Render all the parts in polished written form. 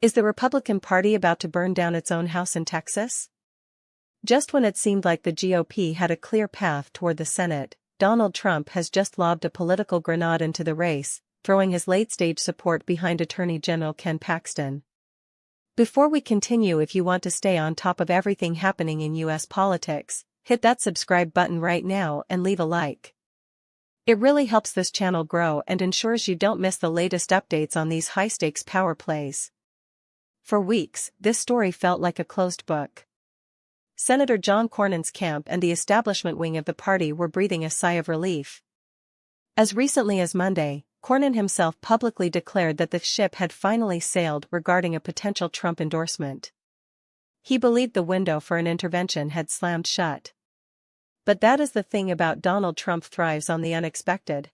Is the Republican Party about to burn down its own house in Texas? Just when it seemed like the GOP had a clear path toward the Senate, Donald Trump has just lobbed a political grenade into the race, throwing his late-stage support behind Attorney General Ken Paxton. Before we continue, if you want to stay on top of everything happening in U.S. politics, hit that subscribe button right now and leave a like. It really helps this channel grow and ensures you don't miss the latest updates on these high-stakes power plays. For weeks, this story felt like a closed book. Senator John Cornyn's camp and the establishment wing of the party were breathing a sigh of relief. As recently as Monday, Cornyn himself publicly declared that the ship had finally sailed regarding a potential Trump endorsement. He believed the window for an intervention had slammed shut. But that is the thing about Donald Trump, thrives on the unexpected.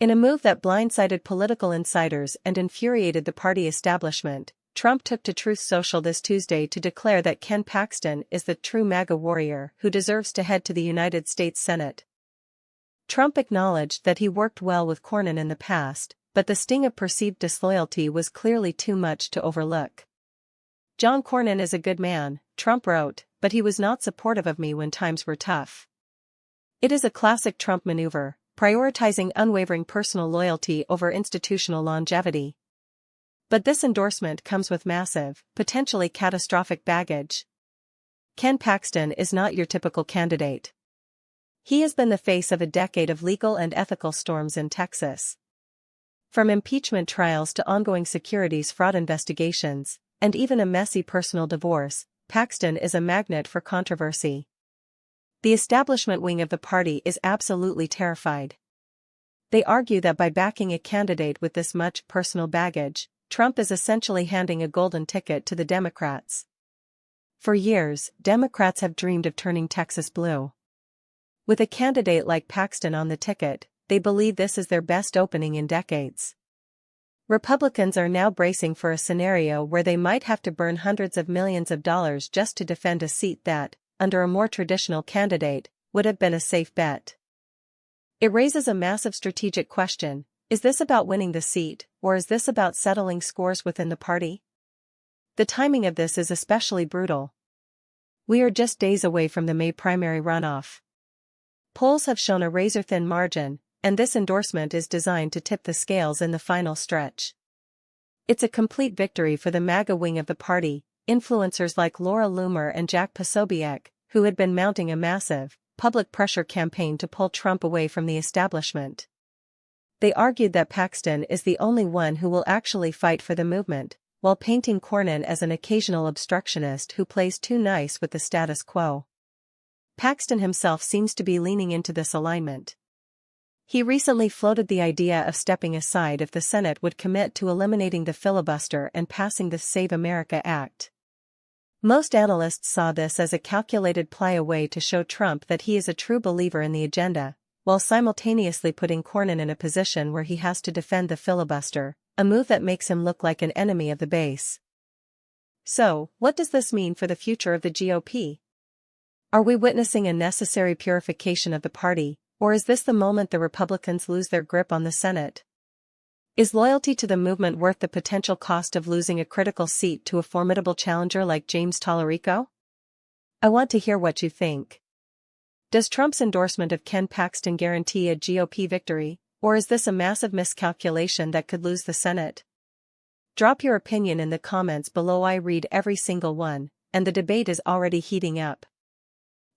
In a move that blindsided political insiders and infuriated the party establishment, Trump took to Truth Social this Tuesday to declare that Ken Paxton is the true MAGA warrior who deserves to head to the United States Senate. Trump acknowledged that he worked well with Cornyn in the past, but the sting of perceived disloyalty was clearly too much to overlook. "John Cornyn is a good man," Trump wrote, "but he was not supportive of me when times were tough." It is a classic Trump maneuver, prioritizing unwavering personal loyalty over institutional longevity. But this endorsement comes with massive, potentially catastrophic baggage. Ken Paxton is not your typical candidate. He has been the face of a decade of legal and ethical storms in Texas. From impeachment trials to ongoing securities fraud investigations, and even a messy personal divorce, Paxton is a magnet for controversy. The establishment wing of the party is absolutely terrified. They argue that by backing a candidate with this much personal baggage, Trump is essentially handing a golden ticket to the Democrats. For years, Democrats have dreamed of turning Texas blue. With a candidate like Paxton on the ticket, they believe this is their best opening in decades. Republicans are now bracing for a scenario where they might have to burn hundreds of millions of dollars just to defend a seat that, under a more traditional candidate, would have been a safe bet. It raises a massive strategic question: is this about winning the seat, or is this about settling scores within the party? The timing of this is especially brutal. We are just days away from the May primary runoff. Polls have shown a razor-thin margin, and this endorsement is designed to tip the scales in the final stretch. It's a complete victory for the MAGA wing of the party, influencers like Laura Loomer and Jack Posobiec, who had been mounting a massive, public pressure campaign to pull Trump away from the establishment. They argued that Paxton is the only one who will actually fight for the movement, while painting Cornyn as an occasional obstructionist who plays too nice with the status quo. Paxton himself seems to be leaning into this alignment. He recently floated the idea of stepping aside if the Senate would commit to eliminating the filibuster and passing the Save America Act. Most analysts saw this as a calculated ply, a way to show Trump that he is a true believer in the agenda, while simultaneously putting Cornyn in a position where he has to defend the filibuster, a move that makes him look like an enemy of the base. So, what does this mean for the future of the GOP? Are we witnessing a necessary purification of the party, or is this the moment the Republicans lose their grip on the Senate? Is loyalty to the movement worth the potential cost of losing a critical seat to a formidable challenger like James Tallarico? I want to hear what you think. Does Trump's endorsement of Ken Paxton guarantee a GOP victory, or is this a massive miscalculation that could lose the Senate? Drop your opinion in the comments below. I read every single one, and the debate is already heating up.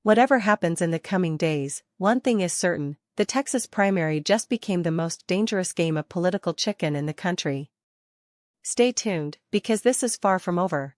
Whatever happens in the coming days, one thing is certain: the Texas primary just became the most dangerous game of political chicken in the country. Stay tuned, because this is far from over.